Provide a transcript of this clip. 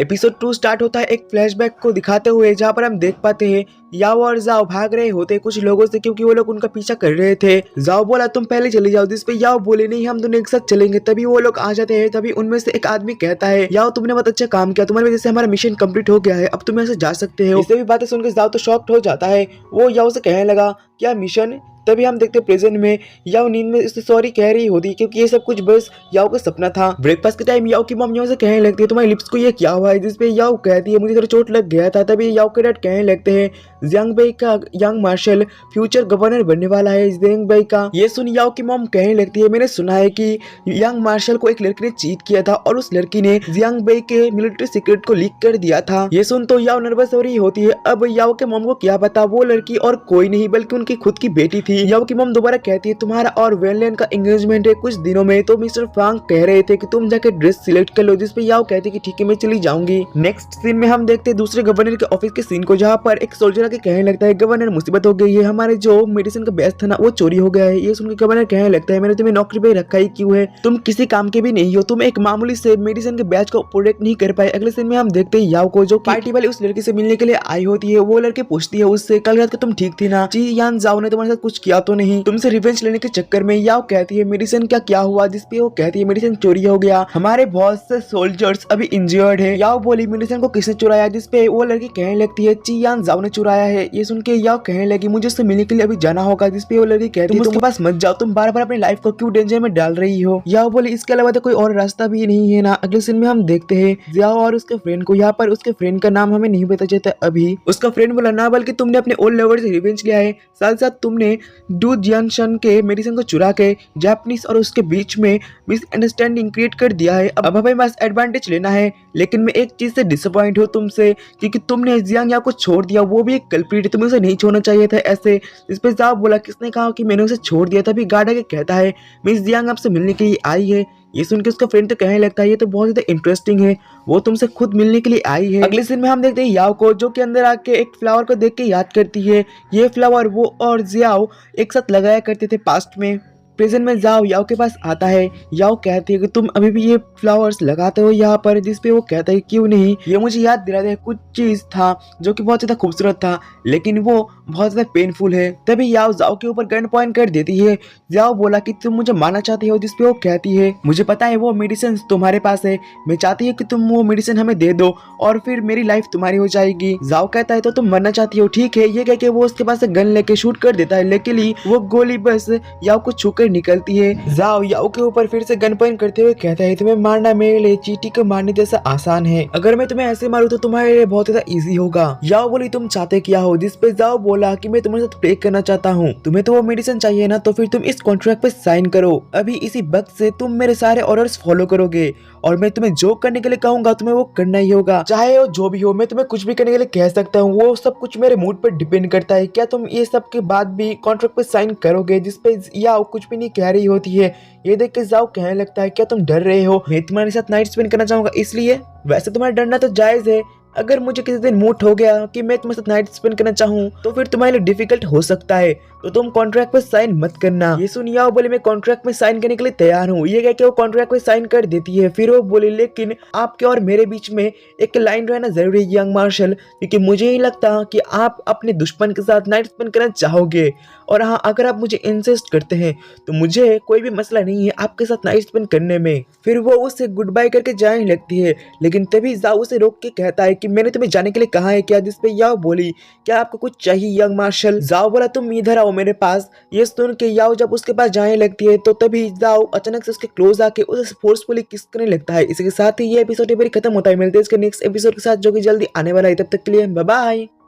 Episode 2 start होता है एक फ्लैशबैक को दिखाते हुए, जहाँ पर हम देख पाते हैं याओ और जाओ भाग रहे होते कुछ लोगों से, क्योंकि वो लोग उनका पीछा कर रहे थे। जाओ बोला तुम पहले चले जाओ, जिस पे याओ बोले नहीं हम दोनों एक साथ चलेंगे। तभी वो लोग आ जाते हैं। तभी उनमें से एक आदमी कहता है याओ तुमने बहुत अच्छा काम किया, तुम्हारी वजह से हमारा मिशन कंप्लीट हो गया है, अब तुम ऐसे जा सकते हो। इससे भी बातें सुनकर जाओ तो शॉक्ड हो जाता है। वो याओ से कहने लगा क्या मिशन। तभी हम देखते प्रेजेंट में याओ नींद में इससे सॉरी कह रही होती, क्योंकि ये सब कुछ बस याओ का सपना था। ब्रेकफास्ट के टाइम याओ की मम याओ से कहने लगती है तुम्हारी लिप्स को ये क्या हुआ है, जिसपे याओ कहती है मुझे थोड़ा चोट लग गया था। तभी याओ के डैड कहने लगते हैं जियांग बेई का यंग मार्शल फ्यूचर गवर्नर बनने वाला है जियांग बेई का। ये सुन याओ की मम कहने लगती है मैंने सुना है कि यंग मार्शल को एक लड़की ने चीट किया था और उस लड़की ने जियांग बेई के मिलिट्री सीक्रेट को लीक कर दिया था। ये सुन तो याओ नर्वस हो रही होती है। अब याओ के मम को क्या पता वो लड़की और कोई नहीं बल्कि उनकी खुद की बेटी थी। याओ की मम दोबारा कहती है तुम्हारा और वेनलिन का एंगेजमेंट है कुछ दिनों में, तो मिस्टर फांग कह रहे थे कि तुम जाके ड्रेस सिलेक्ट कर लो, जिसपे याओ कहती है कि ठीक है मैं चली जाऊंगी। नेक्स्ट सीन में हम देखते हैं दूसरे गवर्नर के ऑफिस के सीन को, जहाँ पर एक सोल्जर आके कहने लगता है गवर्नर मुसीबत हो गई है, हमारे जो मेडिसिन का बैच था ना वो चोरी हो गया है। ये सुनकर गवर्नर कहने लगता है मैंने तुम्हें नौकरी पे रखा ही क्यों है, तुम किसी काम के भी नहीं हो, तुम एक मामूली से मेडिसिन के बैच को प्रोटेक्ट नहीं कर पाए। अगले सीन में हम देखते हैं याओ को जो पार्टी वाली उस लड़की से मिलने के लिए आई होती है। वो लड़की पूछती है उससे कल रात को तुम ठीक थी ना, जी यान जाओ ने तुम्हारे साथ कुछ किया तो नहीं, तुमसे रिवेंज लेने के चक्कर में। याओ कहती है मेडिसिन का क्या हुआ, जिसपे वो कहती है मेडिसिन चोरी हो गया, हमारे बहुत से सोल्जर्स अभी इंजर्ड है। याओ बोली मेडिसिन को किसने चुराया, जिसपे वो लड़की कहने लगती है ची यान जाओ ने चुराया है। ये सुन के याओ कहने लगी मुझे उससे मिलने के लिए अभी जाना होगा, जिसपे वो लड़की कहती है तुम उसके पास मत जाओ, तुम बार बार अपनी लाइफ को क्यों डेंजर में डाल रही हो। याओ बोली इसके अलावा तो कोई और रास्ता भी नहीं है ना। अगले सीन में हम देखते हैं याओ और उसके फ्रेंड को, यहाँ पर उसके फ्रेंड का नाम हमें नहीं पता चलता अभी। उसका फ्रेंड बोला ना बल्कि तुमने अपने ओल्ड लवर से रिवेंज लिया है, साथ साथ तुमने डू जियानशन के मेडिसिन को चुरा के जापानीज और उसके बीच में मिसअंडरस्टैंडिंग क्रिएट कर दिया है। अब हमें बस एडवांटेज लेना है, लेकिन मैं एक चीज से डिसअपॉइंट हूँ तुमसे, क्योंकि तुमने जियांग याओ को छोड़ दिया, वो भी एक कल्प्रिट है, तुम्हें उसे नहीं छोड़ना चाहिए था ऐसे। इस पे जाओ बोला किसने कहा कि मैंने उसे छोड़ दिया। तभी गार्ड के कहता है मिस जियांग आपसे मिलने के लिए आई है। ये सुन के उसका फ्रेंड तो कहने लगता है ये तो बहुत ज्यादा इंटरेस्टिंग है, वो तुमसे खुद मिलने के लिए आई है। अगले सीन में हम देखते हैं याओ को जो कि अंदर आके एक फ्लावर को देख के याद करती है ये फ्लावर वो और जियाओ एक साथ लगाया करते थे पास्ट में। प्रेजेंट में जाओ याओ के पास आता है। याओ कहती है कि तुम अभी भी ये फ्लावर्स लगाते हो यहाँ पर, जिसपे वो कहता है क्यों नहीं, ये मुझे याद दिलाता है कुछ चीज था जो कि बहुत ज्यादा खूबसूरत था लेकिन वो बहुत ज्यादा पेनफुल है। तभी याओ जाओ के ऊपर गन पॉइंट कर देती है। जाओ बोला कि तुम मुझे मारना चाहती हो, जिसपे वो कहती है मुझे पता है वो मेडिसिन तुम्हारे पास है, मैं चाहती हूँ कि तुम वो मेडिसिन हमें दे दो और फिर मेरी लाइफ तुम्हारी हो जाएगी। जाओ कहता है तो तुम मरना चाहती हो, ठीक है। ये कह के वो उसके पास से गन लेके शूट कर देता है, लेकिन वो गोली बस याओ को छूकर निकलती है। जाओ याओ के ऊपर फिर से गन पॉइंट करते हुए कहता है तुम्हें मारना मेरे लिए चींटी को मारने जैसा आसान है, अगर मैं तुम्हें ऐसे मारूं तो तुम्हारे लिए बहुत ज्यादा इजी होगा। याओ बोली तुम चाहते क्या हो, जिसपे जाओ बोला कि मैं तुम्हारे साथ प्ले करना चाहता हूँ, तुम्हें तो वो मेडिसिन चाहिए ना, तो फिर तुम इस कॉन्ट्रैक्ट पे साइन करो, अभी इसी वक्त से तुम मेरे सारे ऑर्डर्स फॉलो करोगे और मैं तुम्हें जो करने के लिए कहूंगा तुम्हें वो करना ही होगा, चाहे वो जो भी हो। मैं तुम्हें कुछ भी करने के लिए कह सकता हूँ, वो सब कुछ मेरे मूड पर डिपेंड करता है। क्या तुम ये सब के बाद भी कॉन्ट्रैक्ट पे साइन करोगे, जिसपे याओ कुछ भी नहीं कह रही होती है। ये देख के जाओ कहने लगता है क्या तुम डर रहे हो, मैं तुम्हारे साथ नाइट स्पेंड करना चाहूंगा इसलिए। वैसे तुम्हारा डरना तो जायज है, अगर मुझे किसी दिन मूड हो गया कि मैं तुम्हारे साथ नाइट स्पेंड करना चाहूँ तो फिर तुम्हारे लिए डिफिकल्ट हो सकता है, तो तुम कॉन्ट्रैक्ट पे साइन मत करना। ये सुन याओ बोले मैं कॉन्ट्रैक्ट में साइन करने के लिए तैयार हूँ। ये कह के वो कॉन्ट्रैक्ट पे साइन कर देती है। फिर वो बोले लेकिन आपके और मेरे बीच में एक लाइन रहना जरूरी है यंग मार्शल, क्योंकि मुझे नहीं लगता कि आप अपने दुश्मन के साथ नाइट स्पेंड करना चाहोगे, और हाँ अगर आप मुझे इंसिस्ट करते हैं तो मुझे कोई भी मसला नहीं है आपके साथ नाइट स्पेंड करने में। फिर वो उससे गुड बाय करके जाने लगती है, लेकिन तभी जाओ उसे रोक के कहता है कि मैंने तुम्हें जाने के लिए कहा है क्या, जिसपे याओ बोली क्या आपको कुछ चाहिए यंग मार्शल। जाओ बोला तुम इधर आओ मेरे पास। ये सुन के याओ जब उसके पास जाने लगती है तो तभी जाओ अचानक से उसके क्लोज आके उसे फोर्सफुली किस करने लगता है। इसके साथ ही ये एपिसोड खत्म होता है। मिलते हैं इसके नेक्स्ट एपिसोड के साथ जो कि जल्दी आने वाला है, तब तक के लिए बाय बाय।